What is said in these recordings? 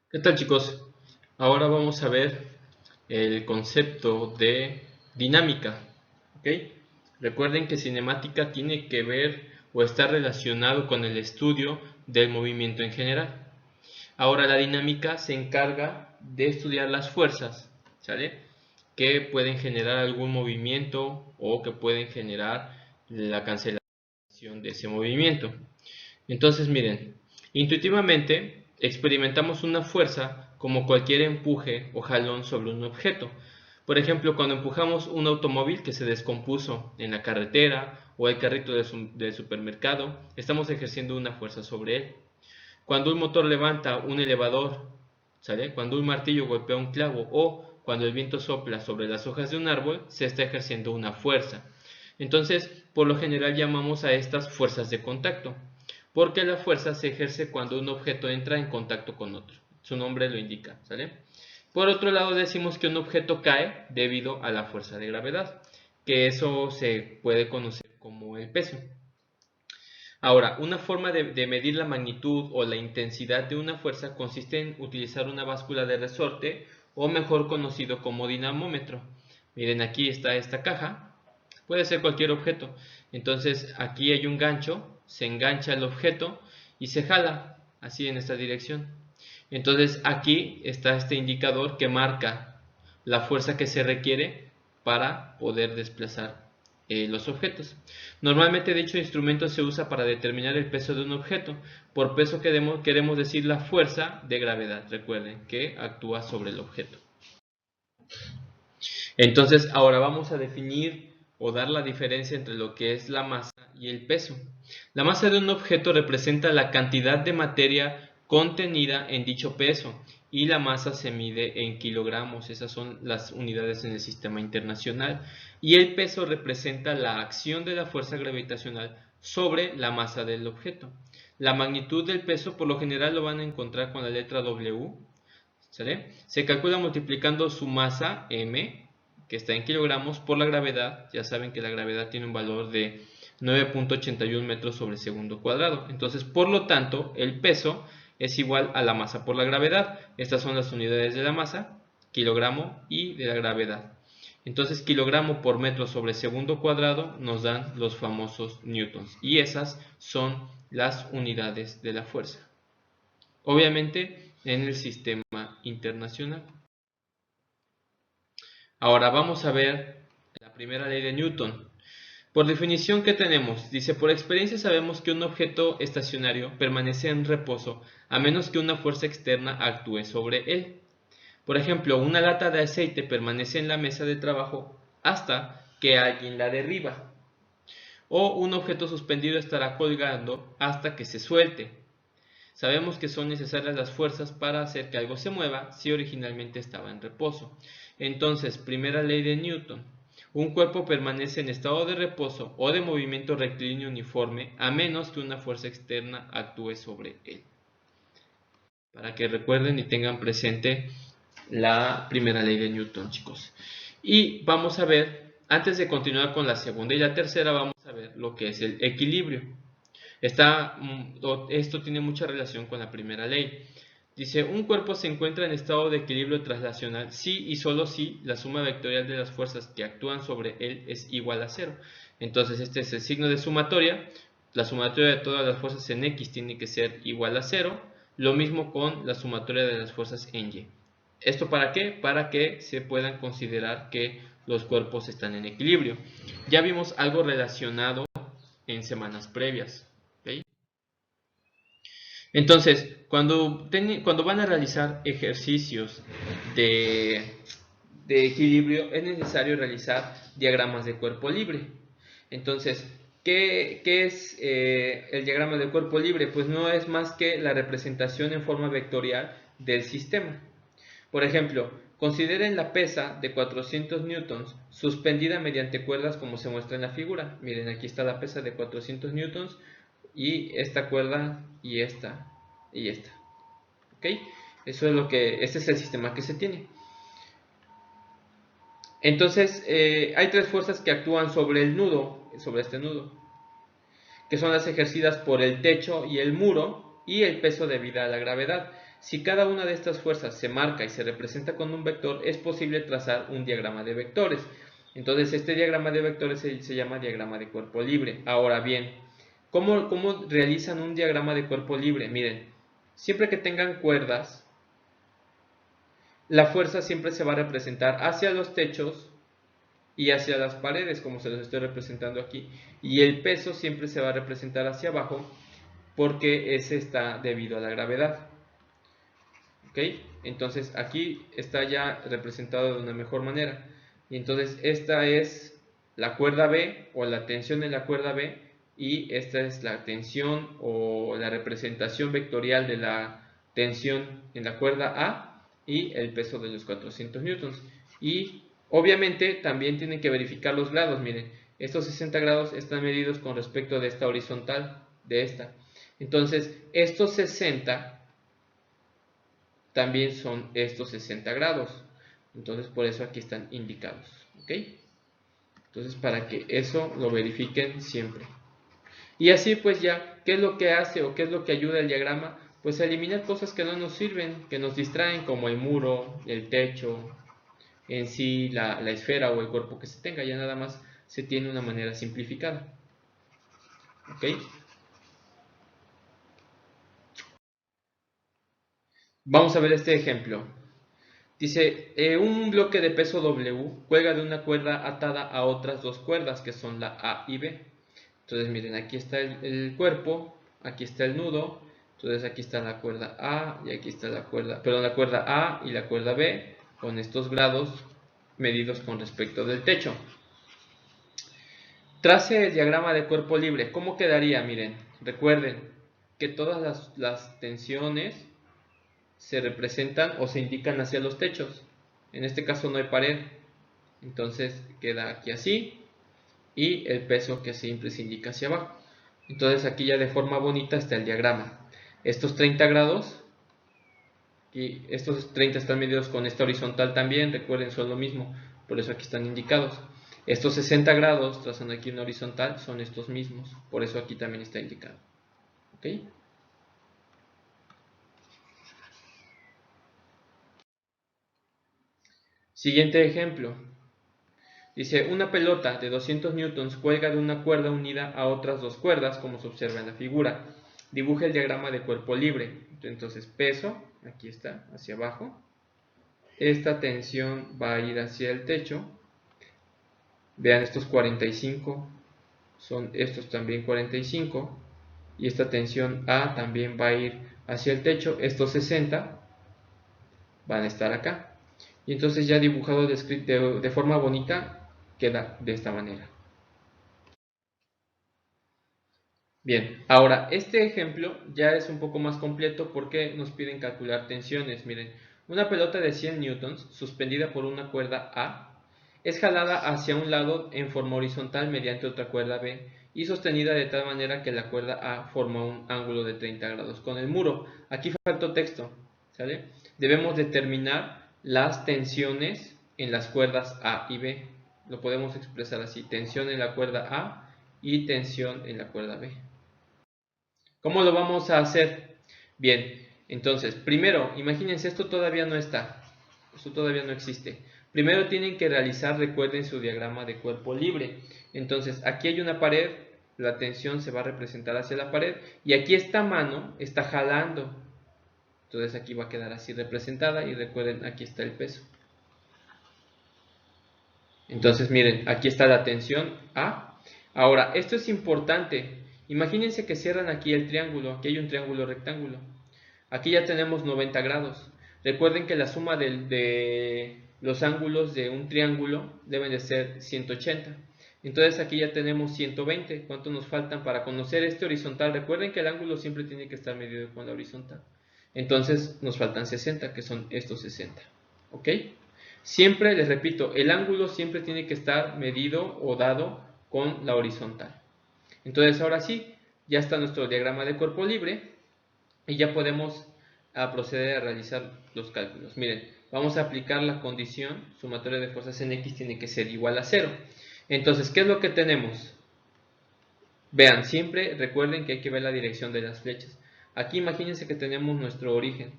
¿Qué tal, chicos? Ahora vamos a ver el concepto de dinámica. ¿Ok? Recuerden que cinemática tiene que ver o está relacionado con el estudio del movimiento en general. Ahora la dinámica se encarga de estudiar las fuerzas, ¿sale? Que pueden generar algún movimiento o que pueden generar la cancelación de ese movimiento. Entonces, miren, intuitivamente experimentamos una fuerza como cualquier empuje o jalón sobre un objeto. Por ejemplo, cuando empujamos un automóvil que se descompuso en la carretera o el carrito del supermercado, estamos ejerciendo una fuerza sobre él. Cuando un motor levanta un elevador, ¿sale? Cuando un martillo golpea un clavo o cuando el viento sopla sobre las hojas de un árbol, se está ejerciendo una fuerza. Entonces, por lo general llamamos a estas fuerzas de contacto, porque la fuerza se ejerce cuando un objeto entra en contacto con otro. Su nombre lo indica, ¿sale? Por otro lado, decimos que un objeto cae debido a la fuerza de gravedad, que eso se puede conocer como el peso. Ahora, una forma de medir la magnitud o la intensidad de una fuerza consiste en utilizar una báscula de resorte o mejor conocido como dinamómetro. Miren, aquí está esta caja, puede ser cualquier objeto. Entonces aquí hay un gancho, se engancha el objeto y se jala así en esta dirección. Entonces aquí está este indicador que marca la fuerza que se requiere para poder desplazar los objetos. Normalmente dicho instrumento se usa para determinar el peso de un objeto. Por peso queremos decir la fuerza de gravedad, recuerden, que actúa sobre el objeto. Entonces ahora vamos a definir o dar la diferencia entre lo que es la masa y el peso. La masa de un objeto representa la cantidad de materia contenida en dicho peso y la masa se mide en kilogramos, esas son las unidades en el sistema internacional, y el peso representa la acción de la fuerza gravitacional sobre la masa del objeto. La magnitud del peso por lo general lo van a encontrar con la letra W, ¿sale? Se calcula multiplicando su masa m, que está en kilogramos, por la gravedad. Ya saben que la gravedad tiene un valor de 9.81 metros sobre segundo cuadrado. Entonces, por lo tanto, el peso es igual a la masa por la gravedad. Estas son las unidades de la masa, kilogramo, y de la gravedad. Entonces, kilogramo por metro sobre segundo cuadrado nos dan los famosos newtons. Y esas son las unidades de la fuerza. Obviamente en el sistema internacional. Ahora vamos a ver la primera ley de Newton. Por definición, ¿qué tenemos? Dice, por experiencia sabemos que un objeto estacionario permanece en reposo a menos que una fuerza externa actúe sobre él. Por ejemplo, una lata de aceite permanece en la mesa de trabajo hasta que alguien la derriba. O un objeto suspendido estará colgando hasta que se suelte. Sabemos que son necesarias las fuerzas para hacer que algo se mueva si originalmente estaba en reposo. Entonces, primera ley de Newton. Un cuerpo permanece en estado de reposo o de movimiento rectilíneo uniforme a menos que una fuerza externa actúe sobre él. Para que recuerden y tengan presente la primera ley de Newton, chicos. Y vamos a ver, antes de continuar con la segunda y la tercera, vamos a ver lo que es el equilibrio. Esto tiene mucha relación con la primera ley. Dice, un cuerpo se encuentra en estado de equilibrio traslacional si y solo si la suma vectorial de las fuerzas que actúan sobre él es igual a cero. Entonces este es el signo de sumatoria. La sumatoria de todas las fuerzas en X tiene que ser igual a cero. Lo mismo con la sumatoria de las fuerzas en Y. ¿Esto para qué? Para que se puedan considerar que los cuerpos están en equilibrio. Ya vimos algo relacionado en semanas previas. ¿Okay? Entonces, cuando van a realizar ejercicios de, de equilibrio, es necesario realizar diagramas de cuerpo libre. Entonces, ¿qué es el diagrama de cuerpo libre? Pues no es más que la representación en forma vectorial del sistema. Por ejemplo, consideren la pesa de 400 newtons suspendida mediante cuerdas como se muestra en la figura. Miren, aquí está la pesa de 400 newtons y esta cuerda y esta y esta. ¿Ok? Este es el sistema que se tiene. Entonces, hay tres fuerzas que actúan sobre el nudo, sobre este nudo, que son las ejercidas por el techo y el muro, y el peso debido a la gravedad. Si cada una de estas fuerzas se marca y se representa con un vector, es posible trazar un diagrama de vectores. Entonces este diagrama de vectores se llama diagrama de cuerpo libre. Ahora bien, ¿cómo realizan un diagrama de cuerpo libre? Miren, siempre que tengan cuerdas, la fuerza siempre se va a representar hacia los techos y hacia las paredes, como se los estoy representando aquí, y el peso siempre se va a representar hacia abajo porque ese está debido a la gravedad. ¿Ok? Entonces aquí está ya representado de una mejor manera. Y entonces esta es la cuerda B o la tensión en la cuerda B, y esta es la tensión o la representación vectorial de la tensión en la cuerda A y el peso de los 400 newtons. Y obviamente también tienen que verificar los grados. Miren, estos 60 grados están medidos con respecto de esta horizontal, de esta. Entonces estos 60 también son estos 60 grados. Entonces por eso aquí están indicados. ¿Ok? Entonces para que eso lo verifiquen siempre. Y así pues ya, ¿qué es lo que hace o qué es lo que ayuda el diagrama? Pues a eliminar cosas que no nos sirven, que nos distraen, como el muro, el techo, en sí la esfera o el cuerpo que se tenga. Ya nada más se tiene una manera simplificada. ¿Ok? Vamos a ver este ejemplo. Dice, un bloque de peso W cuelga de una cuerda atada a otras dos cuerdas que son la A y B. Entonces miren, aquí está el cuerpo, aquí está el nudo, entonces aquí está la cuerda A y aquí está la cuerda A y la cuerda B con estos grados medidos con respecto del techo. Trace el diagrama de cuerpo libre. ¿Cómo quedaría? Miren, recuerden que todas las tensiones se representan o se indican hacia los techos. En este caso no hay pared, entonces queda aquí así, y el peso que siempre se indica hacia abajo. Entonces aquí ya de forma bonita está el diagrama. Estos 30 grados y estos 30 están medidos con esta horizontal también, recuerden, son lo mismo, por eso aquí están indicados. Estos 60 grados, trazando aquí una horizontal, son estos mismos, por eso aquí también está indicado. ¿Ok? Siguiente ejemplo. Dice, una pelota de 200 newtons cuelga de una cuerda unida a otras dos cuerdas, como se observa en la figura. Dibuja el diagrama de cuerpo libre. Entonces, peso, aquí está, hacia abajo. Esta tensión va a ir hacia el techo. Vean, estos 45 son estos también 45. Y esta tensión A también va a ir hacia el techo. Estos 60 van a estar acá. Y entonces ya dibujado de forma bonita, queda de esta manera. Bien, ahora este ejemplo ya es un poco más completo porque nos piden calcular tensiones. Miren, una pelota de 100 newtons suspendida por una cuerda A es jalada hacia un lado en forma horizontal mediante otra cuerda B y sostenida de tal manera que la cuerda A forma un ángulo de 30 grados con el muro. Aquí faltó texto, ¿sale? Debemos determinar las tensiones en las cuerdas A y B. Lo podemos expresar así: tensión en la cuerda A y tensión en la cuerda B. ¿Cómo lo vamos a hacer? Bien, entonces, primero, imagínense, esto todavía no está, esto todavía no existe. Primero tienen que realizar, recuerden, su diagrama de cuerpo libre. Entonces, aquí hay una pared, la tensión se va a representar hacia la pared, y aquí esta mano está jalando. Entonces aquí va a quedar así representada, y recuerden, aquí está el peso. Entonces, miren, aquí está la tensión A. Ahora, esto es importante. Imagínense que cierran aquí el triángulo, aquí hay un triángulo rectángulo. Aquí ya tenemos 90 grados. Recuerden que la suma de los ángulos de un triángulo deben de ser 180. Entonces aquí ya tenemos 120. ¿Cuánto nos faltan para conocer este horizontal? Recuerden que el ángulo siempre tiene que estar medido con la horizontal. Entonces nos faltan 60, que son estos 60. ¿Ok? Siempre, les repito, el ángulo siempre tiene que estar medido o dado con la horizontal. Entonces ahora sí, ya está nuestro diagrama de cuerpo libre y ya podemos proceder a realizar los cálculos. Miren, vamos a aplicar la condición: sumatoria de fuerzas en X tiene que ser igual a 0. Entonces, ¿qué es lo que tenemos? Vean, siempre recuerden que hay que ver la dirección de las flechas. Aquí imagínense que tenemos nuestro origen.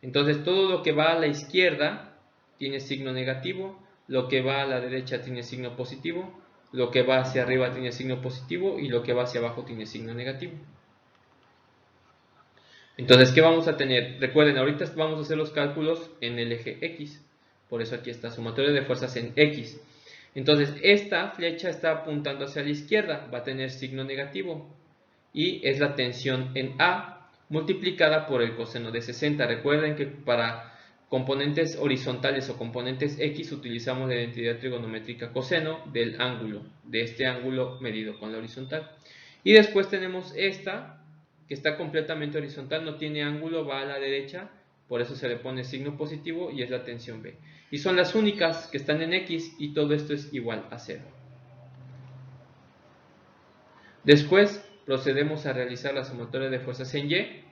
Entonces todo lo que va a la izquierda tiene signo negativo, lo que va a la derecha tiene signo positivo, lo que va hacia arriba tiene signo positivo y lo que va hacia abajo tiene signo negativo. Entonces, ¿qué vamos a tener? Recuerden, ahorita vamos a hacer los cálculos en el eje X. Por eso aquí está sumatoria de fuerzas en X. Entonces, esta flecha está apuntando hacia la izquierda, va a tener signo negativo. Y es la tensión en A multiplicada por el coseno de 60. Recuerden que para componentes horizontales o componentes X utilizamos la identidad trigonométrica coseno del ángulo, de este ángulo medido con la horizontal. Y después tenemos esta, que está completamente horizontal, no tiene ángulo, va a la derecha, por eso se le pone signo positivo y es la tensión B. Y son las únicas que están en X y todo esto es igual a 0. Después procedemos a realizar la sumatoria de fuerzas en Y.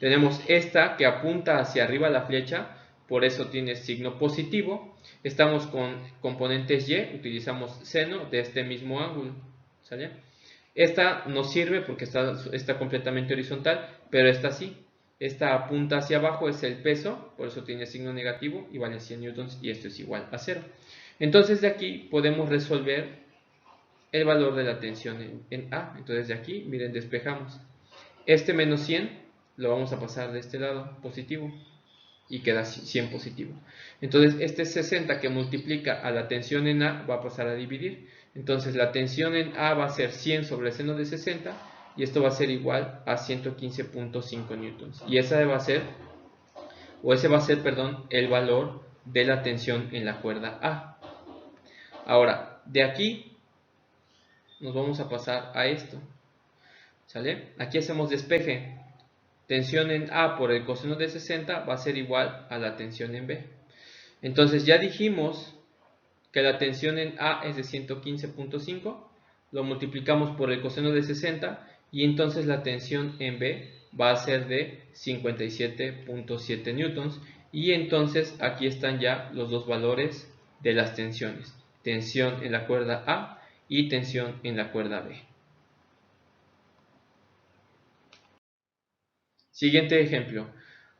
Tenemos esta que apunta hacia arriba la flecha, por eso tiene signo positivo. Estamos con componentes Y, utilizamos seno de este mismo ángulo. ¿Sale? Esta nos sirve porque está completamente horizontal, pero esta sí. Esta apunta hacia abajo, es el peso, por eso tiene signo negativo y vale 100 newtons y esto es igual a 0. Entonces de aquí podemos resolver el valor de la tensión en A. Entonces de aquí, miren, despejamos. Este menos 100 lo vamos a pasar de este lado positivo y queda 100 positivo. Entonces este 60 que multiplica a la tensión en A va a pasar a dividir. Entonces la tensión en A va a ser 100 sobre el seno de 60 y esto va a ser igual a 115.5 newtons. Y ese va a ser, el valor de la tensión en la cuerda A. Ahora, de aquí nos vamos a pasar a esto. ¿Sale? Aquí hacemos despeje. Tensión en A por el coseno de 60 va a ser igual a la tensión en B. Entonces ya dijimos que la tensión en A es de 115.5, lo multiplicamos por el coseno de 60 y entonces la tensión en B va a ser de 57.7 newtons y entonces aquí están ya los dos valores de las tensiones, tensión en la cuerda A y tensión en la cuerda B. Siguiente ejemplo.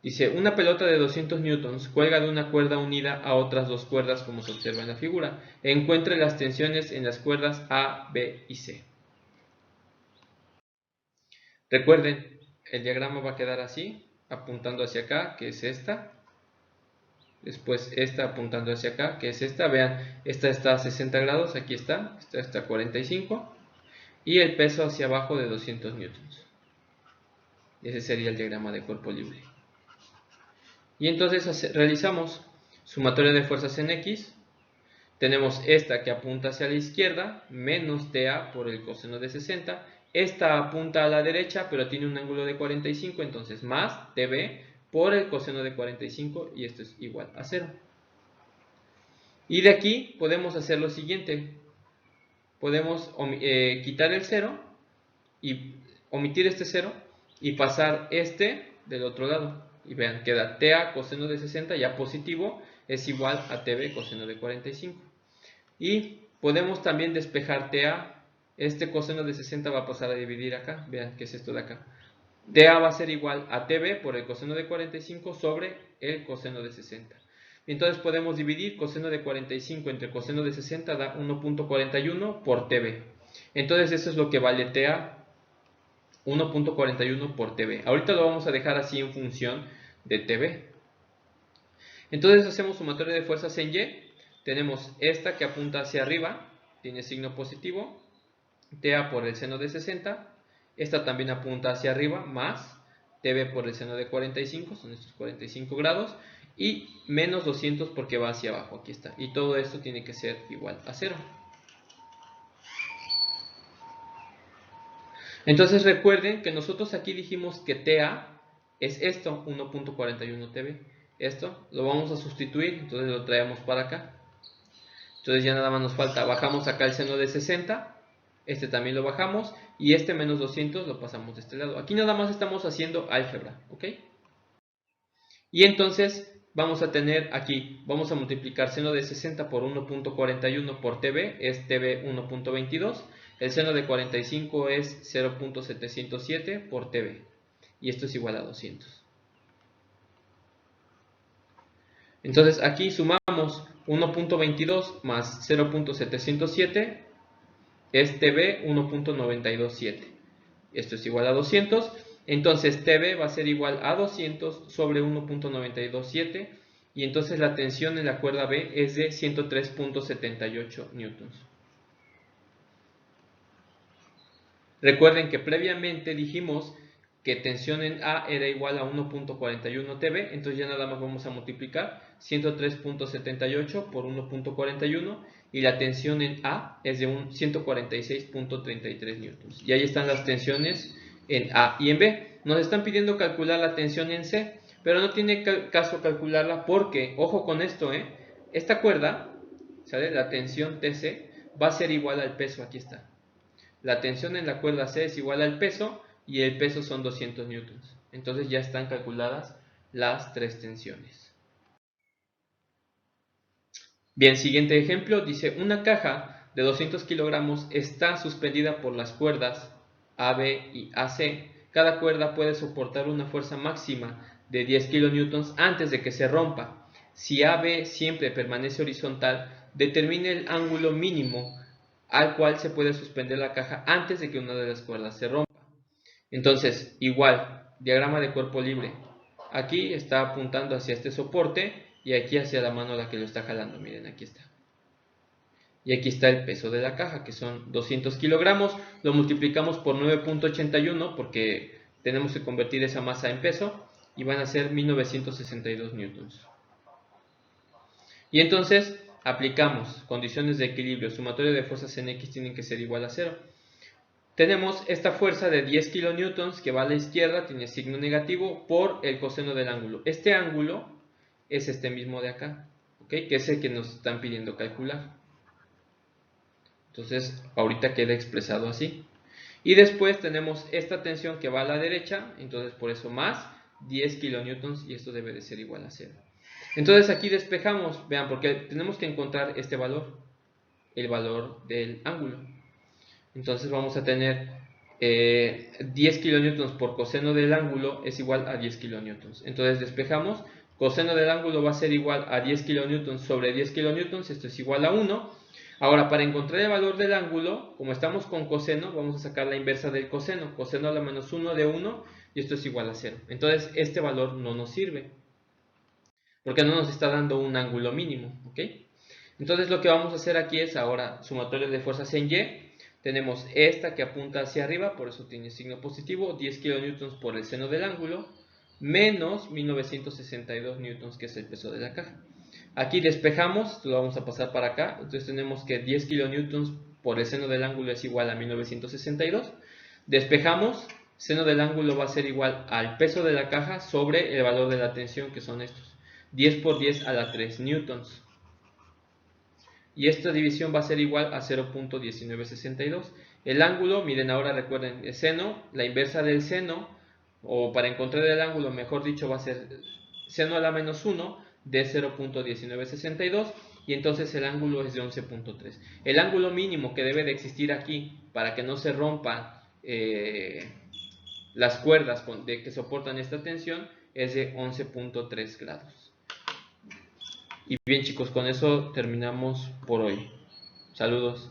Dice, una pelota de 200 newtons cuelga de una cuerda unida a otras dos cuerdas como se observa en la figura. Encuentre las tensiones en las cuerdas A, B y C. Recuerden, el diagrama va a quedar así, apuntando hacia acá, que es esta. Después esta apuntando hacia acá, que es esta. Vean, esta está a 60 grados, aquí está, esta está a 45. Y el peso hacia abajo de 200 newtons. Ese sería el diagrama de cuerpo libre. Y entonces realizamos sumatoria de fuerzas en X. Tenemos esta que apunta hacia la izquierda, menos TA por el coseno de 60. Esta apunta a la derecha, pero tiene un ángulo de 45, entonces más TB por el coseno de 45, y esto es igual a 0. Y de aquí podemos hacer lo siguiente. Podemos quitar el 0 y omitir este 0 y pasar este del otro lado. Y vean, queda TA coseno de 60 ya positivo es igual a TB coseno de 45. Y podemos también despejar TA. Este coseno de 60 va a pasar a dividir acá. Vean que es esto de acá. TA va a ser igual a TB por el coseno de 45 sobre el coseno de 60. Entonces podemos dividir coseno de 45 entre coseno de 60 da 1.41 por TB. Entonces eso es lo que vale TA, 1.41 por TB. Ahorita lo vamos a dejar así en función de TB. Entonces hacemos sumatoria de fuerzas en Y. Tenemos esta que apunta hacia arriba, tiene signo positivo, TA por el seno de 60. Esta también apunta hacia arriba, más TB por el seno de 45, son estos 45 grados, y menos 200 porque va hacia abajo, aquí está. Y todo esto tiene que ser igual a 0. Entonces recuerden que nosotros aquí dijimos que TA es esto, 1.41 TB. Esto lo vamos a sustituir, entonces lo traemos para acá. Entonces ya nada más nos falta, bajamos acá el seno de 60, este también lo bajamos, y este menos 200 lo pasamos de este lado. Aquí nada más estamos haciendo álgebra, ¿ok? Y entonces vamos a tener aquí, vamos a multiplicar seno de 60 por 1.41 por TB, es TB 1.22, El seno de 45 es 0.707 por TV. Y esto es igual a 200. Entonces aquí sumamos 1.22 más 0.707 es TV 1.927. Esto es igual a 200. Entonces TV va a ser igual a 200 sobre 1.927. Y entonces la tensión en la cuerda B es de 103.78 newtons. Recuerden que previamente dijimos que tensión en A era igual a 1.41 TV, entonces ya nada más vamos a multiplicar 103.78 por 1.41 y la tensión en A es de 146.33 newtons. Y ahí están las tensiones en A y en B. Nos están pidiendo calcular la tensión en C, pero no tiene caso calcularla porque, ojo con esto, esta cuerda, ¿sale? La tensión TC va a ser igual al peso, aquí está. La tensión en la cuerda C es igual al peso y el peso son 200 newtons. Entonces ya están calculadas las tres tensiones. Bien, siguiente ejemplo, dice una caja de 200 kilogramos está suspendida por las cuerdas AB y AC. Cada cuerda puede soportar una fuerza máxima de 10 kilonewtons antes de que se rompa. Si AB siempre permanece horizontal, determine el ángulo mínimo al cual se puede suspender la caja antes de que una de las cuerdas se rompa. Entonces, igual, diagrama de cuerpo libre. Aquí está apuntando hacia este soporte y aquí hacia la mano la que lo está jalando. Miren, aquí está. Y aquí está el peso de la caja, que son 200 kilogramos. Lo multiplicamos por 9.81 porque tenemos que convertir esa masa en peso y van a ser 1962 newtons. Y entonces aplicamos condiciones de equilibrio. Sumatoria de fuerzas en X tienen que ser igual a 0. Tenemos esta fuerza de 10 kilonewtons que va a la izquierda, tiene signo negativo por el coseno del ángulo. Este ángulo es este mismo de acá, ¿ok? Que es el que nos están pidiendo calcular. Entonces, ahorita queda expresado así. Y después tenemos esta tensión que va a la derecha, entonces por eso más 10 kilonewtons y esto debe de ser igual a 0. Entonces aquí despejamos, vean, porque tenemos que encontrar este valor, el valor del ángulo. Entonces vamos a tener 10 kilonewtons por coseno del ángulo es igual a 10 kilonewtons. Entonces despejamos, coseno del ángulo va a ser igual a 10 kilonewtons sobre 10 kilonewtons, esto es igual a 1. Ahora, para encontrar el valor del ángulo, como estamos con coseno, vamos a sacar la inversa del coseno. Coseno a la menos 1 de 1 y esto es igual a 0. Entonces este valor no nos sirve, porque no nos está dando un ángulo mínimo, ¿ok? Entonces lo que vamos a hacer aquí es ahora sumatoria de fuerzas en Y. Tenemos esta que apunta hacia arriba, por eso tiene signo positivo, 10 kilonewtons por el seno del ángulo, menos 1962 newtons, que es el peso de la caja. Aquí despejamos, esto lo vamos a pasar para acá, entonces tenemos que 10 kilonewtons por el seno del ángulo es igual a 1962. Despejamos, seno del ángulo va a ser igual al peso de la caja sobre el valor de la tensión, que son estos. 10 por 10 a la 3 newtons. Y esta división va a ser igual a 0.1962. El ángulo, miren ahora recuerden, el seno, la inversa del seno, o para encontrar el ángulo, mejor dicho, va a ser seno a la menos 1 de 0.1962 y entonces el ángulo es de 11.3. El ángulo mínimo que debe de existir aquí para que no se rompan las cuerdas que soportan esta tensión es de 11.3 grados. Y bien chicos, con eso terminamos por hoy. Saludos.